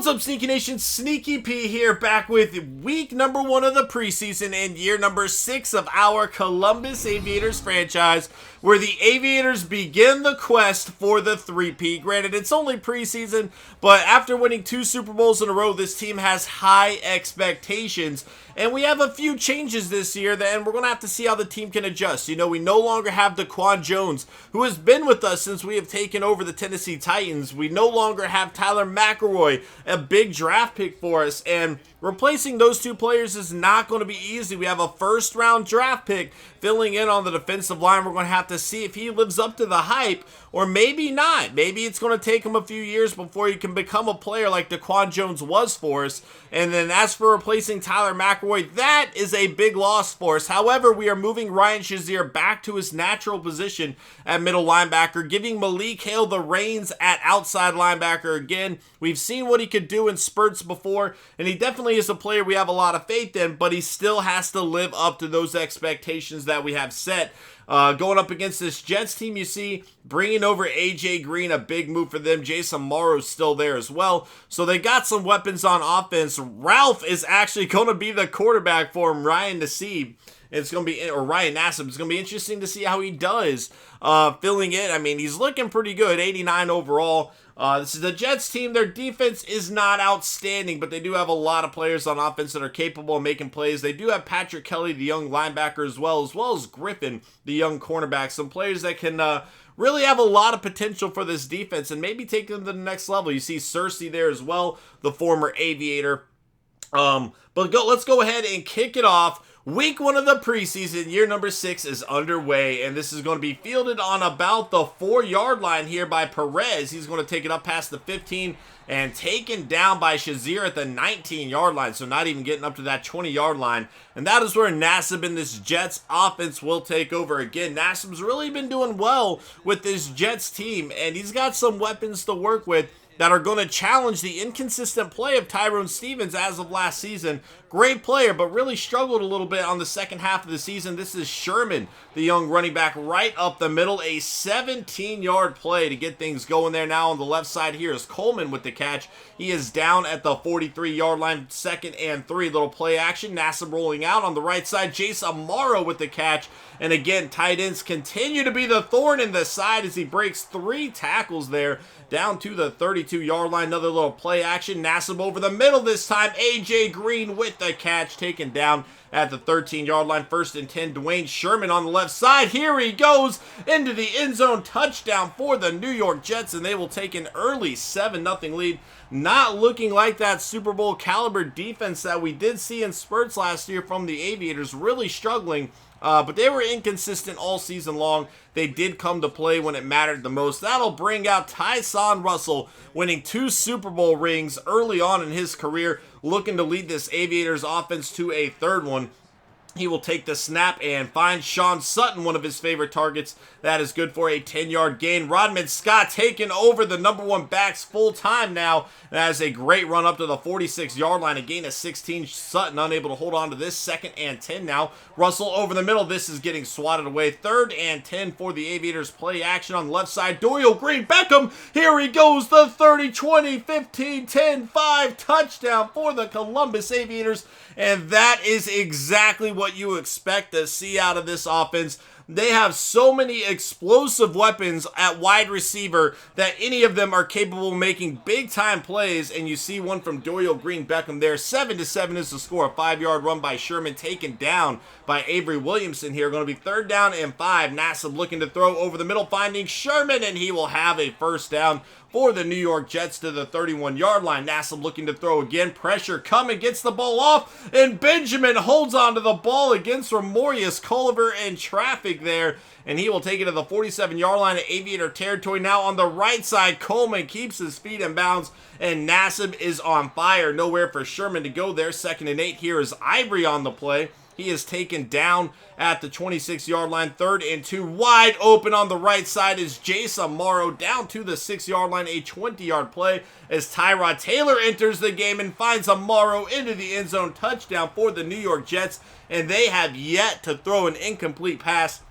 What's up, Sneaky Nation? Sneaky P here, back with week number 1 of the preseason and year number 6 of our Columbus Aviators franchise, where the Aviators begin the quest for the 3P. Granted, it's only preseason, but after winning 2 Super Bowls in a row, this team has high expectations. And we have a few changes this year, and we're going to have to see how the team can adjust. You know, we no longer have Daquan Jones, who has been with us since we have taken over the Tennessee Titans. We no longer have Tyler McElroy, a big draft pick for us, and replacing those 2 players is not going to be easy. We have a first-round draft pick filling in on the defensive line. We're going to have to see if he lives up to the hype, or maybe not. Maybe it's going to take him a few years before he can become a player like Daquan Jones was for us. And then as for replacing Tyler McElroy, that is a big loss for us. However, we are moving Ryan Shazier back to his natural position at middle linebacker, giving Malik Hale the reins at outside linebacker again. We've seen what he could do in spurts before, and he definitely is a player we have a lot of faith in, but he still has to live up to those expectations that we have set. Going up against this Jets team, you see, bringing over AJ Green, a big move for them. Jason Morrow's still there as well. So they got some weapons on offense. Ralph is actually going to be the quarterback for him, Ryan Nassib. It's going to be, or Ryan Nassib. It's going to be interesting to see how he does filling in. I mean, he's looking pretty good, 89 overall. This is the Jets team. Their defense is not outstanding, but they do have a lot of players on offense that are capable of making plays. They do have Patrick Kelly, the young linebacker, as well as Griffin, the young cornerback. Some players that can really have a lot of potential for this defense and maybe take them to the next level. You see Cersei there as well, the former Aviator. Let's go ahead and kick it off. Week 1 of the preseason, year number 6 is underway, and this is going to be fielded on about the 4-yard line here by Perez. He's going to take it up past the 15 and taken down by Shazier at the 19-yard line, so not even getting up to that 20-yard line. And that is where Nassib and this Jets offense will take over again. Nassib's really been doing well with this Jets team, and he's got some weapons to work with that are going to challenge the inconsistent play of Tyrone Stevens as of last season. Great player, but really struggled a little bit on the second half of the season. This is Sherman, the young running back, right up the middle. A 17-yard play to get things going there. Now on the left side here is Coleman with the catch. He is down at the 43-yard line, 2nd and 3. Little play action. Nassib rolling out on the right side. Jason Morrow with the catch. And again, tight ends continue to be the thorn in the side as he breaks 3 tackles there down to the 32-yard line. Another little play action. Nassib over the middle this time. AJ Green with the catch, taken down at the 13-yard line. 1st and 10. Dwayne Sherman on the left side. Here he goes into the end zone. Touchdown for the New York Jets, and they will take an early 7-0 lead. Not looking like that Super Bowl caliber defense that we did see in spurts last year from the Aviators. Really struggling. But they were inconsistent all season long. They did come to play when it mattered the most. That'll bring out Tyson Russell, winning 2 Super Bowl rings early on in his career, looking to lead this Aviators offense to a 3rd one. He will take the snap and find Sean Sutton, one of his favorite targets. That is good for a 10-yard gain. Rodman Scott taking over the number 1 backs full time now. That is a great run up to the 46-yard line. A gain of 16. Sutton unable to hold on to this. 2nd and 10 now. Russell over the middle. This is getting swatted away. 3rd and 10 for the Aviators. Play action on the left side. Dorial Green Beckham. Here he goes. The 30, 20, 15, 10, 5 touchdown for the Columbus Aviators. And that is exactly what you expect to see out of this offense. They have so many explosive weapons at wide receiver that any of them are capable of making big-time plays, and you see one from Dorial Green Beckham there. 7-7 is the score. A 5-yard run by Sherman, taken down by Avery Williamson here. Going to be 3rd down and 5. Nassib looking to throw over the middle, finding Sherman, and he will have a 1st down for the New York Jets to the 31-yard line. Nassib looking to throw again. Pressure coming, gets the ball off, and Benjamin holds on to the ball against Ramorius Culliver in traffic there, and he will take it to the 47-yard line of Aviator territory. Now on the right side, Coleman keeps his feet in bounds, and Nassib is on fire. Nowhere for Sherman to go there. 2nd and 8. Here is Ivory on the play. He is taken down at the 26-yard line. 3rd and 2. Wide open on the right side is Jason Morrow down to the 6-yard line. A 20-yard play as Tyrod Taylor enters the game and finds a Morrow into the end zone. Touchdown for the New York Jets. And they have yet to throw an incomplete pass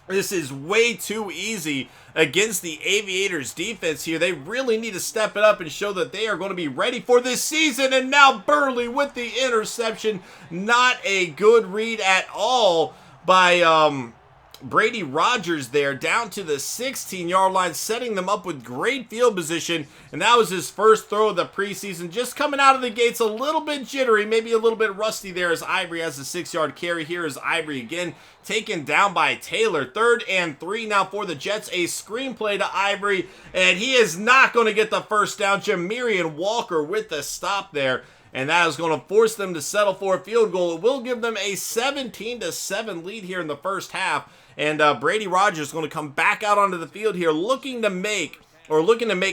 This is way too easy against the Aviators defense here. They really need to step it up and show that they are going to be ready for this season. And now Burley with the interception. Not a good read at all by Brady Rogers there, down to the 16-yard line, setting them up with great field position. And that was his first throw of the preseason. Just coming out of the gates a little bit jittery, maybe a little bit rusty there, as Ivory has a 6-yard carry. Here is Ivory again, taken down by Taylor. 3rd and 3 now for the Jets. A screenplay to Ivory, and he is not going to get the first down. Jamarian Walker with the stop there. And that is going to force them to settle for a field goal. It will give them a 17-7 lead here in the first half. And Brady Rogers is going to come back out onto the field here, looking to make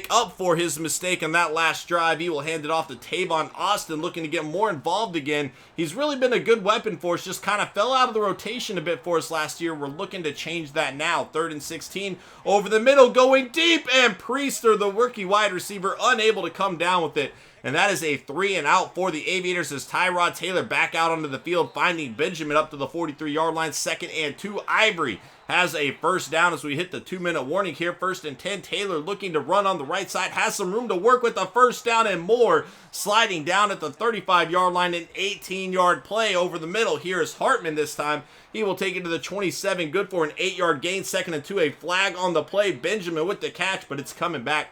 up for his mistake on that last drive. He will hand it off to Tavon Austin, looking to get more involved again. He's really been a good weapon for us, just kind of fell out of the rotation a bit for us last year. We're looking to change that now. 3rd and 16 over the middle, going deep, and Priester, the rookie wide receiver, unable to come down with it. And that is a 3-and-out for the Aviators as Tyrod Taylor back out onto the field, finding Benjamin up to the 43-yard line. 2nd and 2. Ivory has a first down as we hit the 2-minute warning here. 1st and 10. Taylor looking to run on the right side. Has some room to work with the first down and more. Sliding down at the 35-yard line. An 18-yard play over the middle. Here is Hartman this time. He will take it to the 27. Good for an 8-yard gain. 2nd and 2. A flag on the play. Benjamin with the catch, but it's coming back.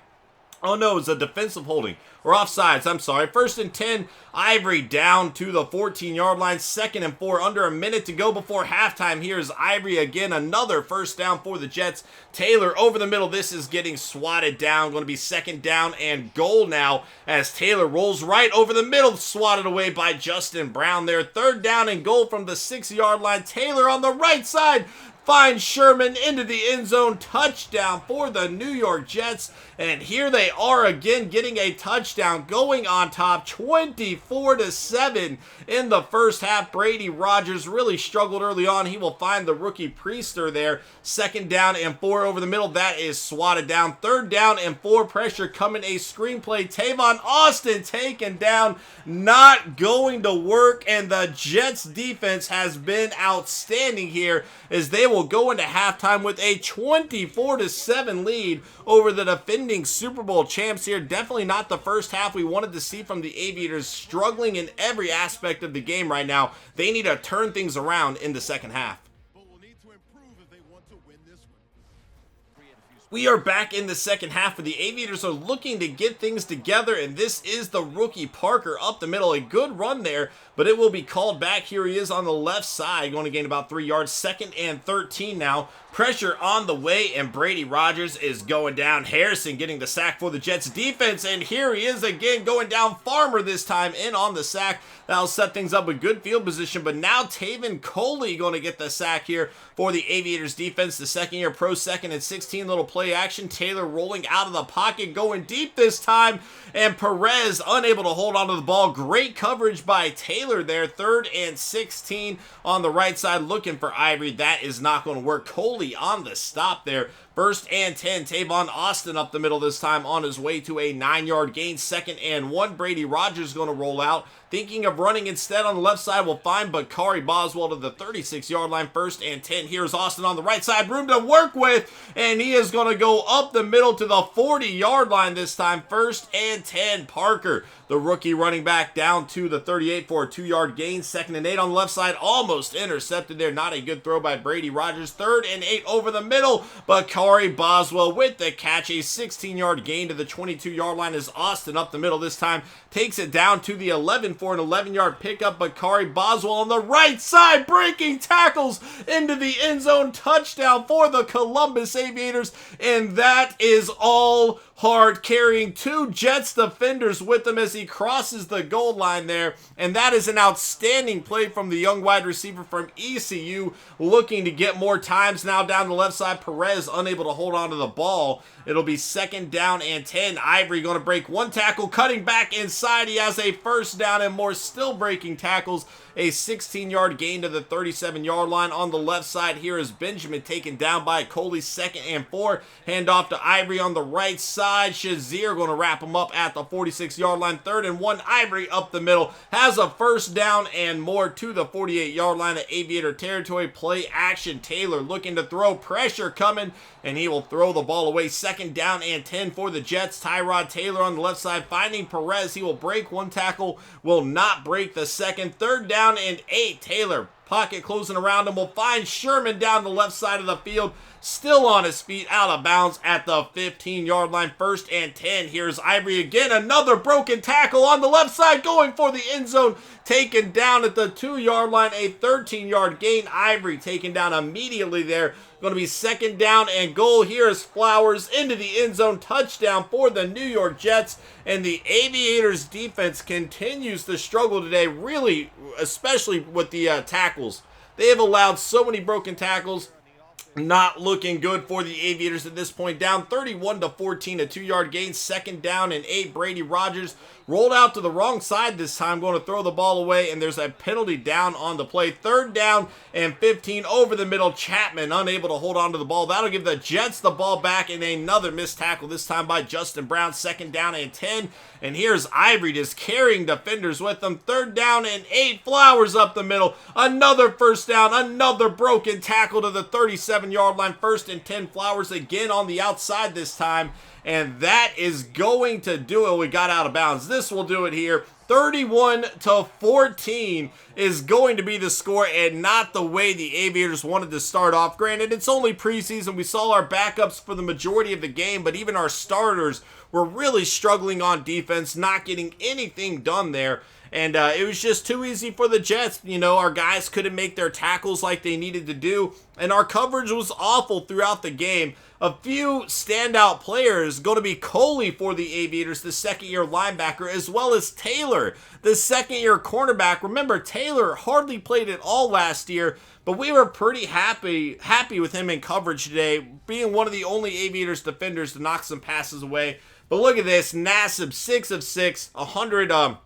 Oh no, it's a defensive holding. Or offsides, I'm sorry. 1st and 10, Ivory down to the 14-yard line. 2nd and 4, under a minute to go before halftime. Here's Ivory again, another first down for the Jets. Taylor over the middle. This is getting swatted down. Going to be 2nd down and goal now as Taylor rolls right over the middle, swatted away by Justin Brown there. 3rd down and goal from the 6-yard line. Taylor on the right side finds Sherman into the end zone. Touchdown for the New York Jets. And here they are again, getting a touchdown, going on top 24-7 in the first half. Brady Rogers really struggled early on. He will find the rookie Priester there. 2nd down and 4 over the middle. That is swatted down. 3rd down and 4. Pressure coming. A screenplay. Tavon Austin taken down. Not going to work. And the Jets defense has been outstanding here as they will go into halftime with a 24-7 lead over the defending Super Bowl champs here. Definitely not the first half we wanted to see from the Aviators, struggling in every aspect of the game right now. They need to turn things around in the second half. We are back in the second half, where the Aviators are looking to get things together, and this is the rookie Parker up the middle. A good run there, but it will be called back. Here he is on the left side, going to gain about 3 yards. 2nd and 13 now. Pressure on the way, and Brady Rogers is going down. Harrison getting the sack for the Jets defense, and here he is again, going down. Farmer this time in on the sack. That'll set things up with good field position, but now Taven Coley going to get the sack here for the Aviators defense. The second-year pro, 2nd and 16, little play action. Taylor rolling out of the pocket, going deep this time, and Perez unable to hold onto the ball. Great coverage by Taylor there. 3rd and 16 on the right side, looking for Ivory. That is not going to work. Coley on the stop there. 1st and 10, Tavon Austin up the middle this time on his way to a 9-yard gain. 2nd and 1, Brady Rogers going to roll out. Thinking of running instead on the left side, will find Bakari Boswell to the 36-yard line. 1st and 10, here's Austin on the right side, room to work with, and he is going to go up the middle to the 40-yard line this time. 1st and 10, Parker, the rookie running back, down to the 38 for a 2-yard gain. 2nd and 8 on the left side, almost intercepted there. Not a good throw by Brady Rogers. 3rd and 8 over the middle, Bakari Boswell with the catch. A 16-yard gain to the 22-yard line as Austin up the middle this time takes it down to the 11 for an 11-yard pickup. Bakari Boswell on the right side, breaking tackles into the end zone. Touchdown for the Columbus Aviators, and that is all Hard carrying 2 Jets defenders with him as he crosses the goal line there. And that is an outstanding play from the young wide receiver from ECU, looking to get more times now down the left side. Perez unable to hold on to the ball. It'll be 2nd down and 10. Ivory going to break 1 tackle, cutting back inside. He has a 1st down and more, still breaking tackles. A 16-yard gain to the 37-yard line on the left side. Here is Benjamin taken down by Coley. 2nd and 4. Hand off to Ivory on the right side. side. Shazier going to wrap him up at the 46-yard line. 3rd and 1. Ivory up the middle. Has a first down and more to the 48-yard line of Aviator territory. Play action. Taylor looking to throw. Pressure coming, and he will throw the ball away. 2nd down and 10 for the Jets. Tyrod Taylor on the left side finding Perez. He will break one tackle, will not break the second. 3rd down and 8. Taylor pocket closing around him, will find Sherman down the left side of the field, still on his feet, out of bounds at the 15-yard line. 1st and 10. Here's Ivory again, another broken tackle on the left side, going for the end zone, taken down at the 2-yard line, a 13-yard gain. Ivory taken down immediately there. Going to be 2nd down and goal. Here's Flowers into the end zone, touchdown for the New York Jets, and the Aviators defense continues to struggle today, really, especially with the tackles. They have allowed so many broken tackles. Not looking good for the Aviators at this point. Down 31-14, a 2-yard gain. 2nd down and 8. Brady Rogers rolled out to the wrong side this time, going to throw the ball away, and there's a penalty down on the play. 3rd down and 15 over the middle. Chapman unable to hold on to the ball. That'll give the Jets the ball back, and another missed tackle, this time by Justin Brown. 2nd down and 10, and here's Ivory just carrying defenders with them. 3rd down and 8. Flowers up the middle. Another first down. Another broken tackle to the 37-yard line. 1st and 10. Flowers again on the outside this time, and that is going to do it. We got out of bounds. This will do it here. 31-14 is going to be the score, and not the way the Aviators wanted to start off. Granted, it's only preseason. We saw our backups for the majority of the game, but even our starters were really struggling on defense, not getting anything done there. And it was just too easy for the Jets. You know, our guys couldn't make their tackles like they needed to do, and our coverage was awful throughout the game. A few standout players going to be Coley for the Aviators, the 2nd-year linebacker, as well as Taylor, the 2nd-year cornerback. Remember, Taylor hardly played at all last year, but we were pretty happy with him in coverage today, being one of the only Aviators defenders to knock some passes away. But look at this, Nassib, 6 of 6, 100%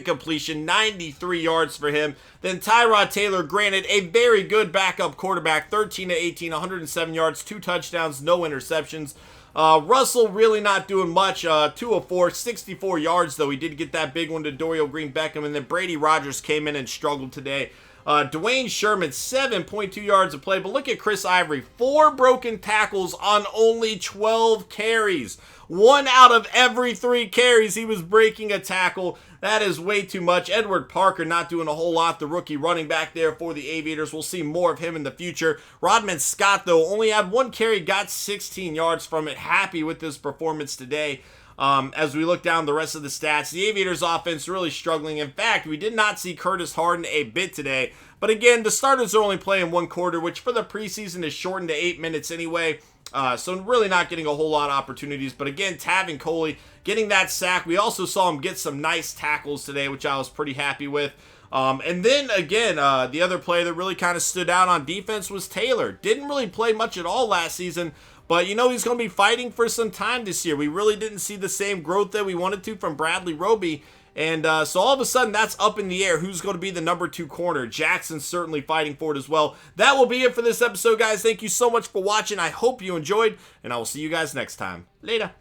completion, 93 yards for him. Then Tyrod Taylor, granted, a very good backup quarterback, 13 of 18, 107 yards, 2 touchdowns, no interceptions. Russell really not doing much, 2 of 4, 64 yards, though. He did get that big one to Dorial Green-Beckham, and then Brady Rogers came in and struggled today. Dwayne Sherman, 7.2 yards of play, but look at Chris Ivory, 4 broken tackles on only 12 carries. 1 out of every 3 carries, he was breaking a tackle. That is way too much. Edward Parker not doing a whole lot, the rookie running back there for the Aviators. We'll see more of him in the future. Rodman Scott, though, only had 1 carry, got 16 yards from it. Happy with his performance today. As we look down the rest of the stats, the Aviators offense really struggling. In fact, we did not see Curtis Harden a bit today. But again, the starters are only playing 1 quarter, which for the preseason is shortened to 8 minutes anyway. So really not getting a whole lot of opportunities. But again, Tavon Coley getting that sack. We also saw him get some nice tackles today, which I was pretty happy with. And then again, the other player that really kind of stood out on defense was Taylor. Didn't really play much at all last season, but you know he's going to be fighting for some time this year. We really didn't see the same growth that we wanted to from Bradley Roby. And so all of a sudden, that's up in the air. Who's going to be the number 2 corner? Jackson's certainly fighting for it as well. That will be it for this episode, guys. Thank you so much for watching. I hope you enjoyed, and I will see you guys next time. Later.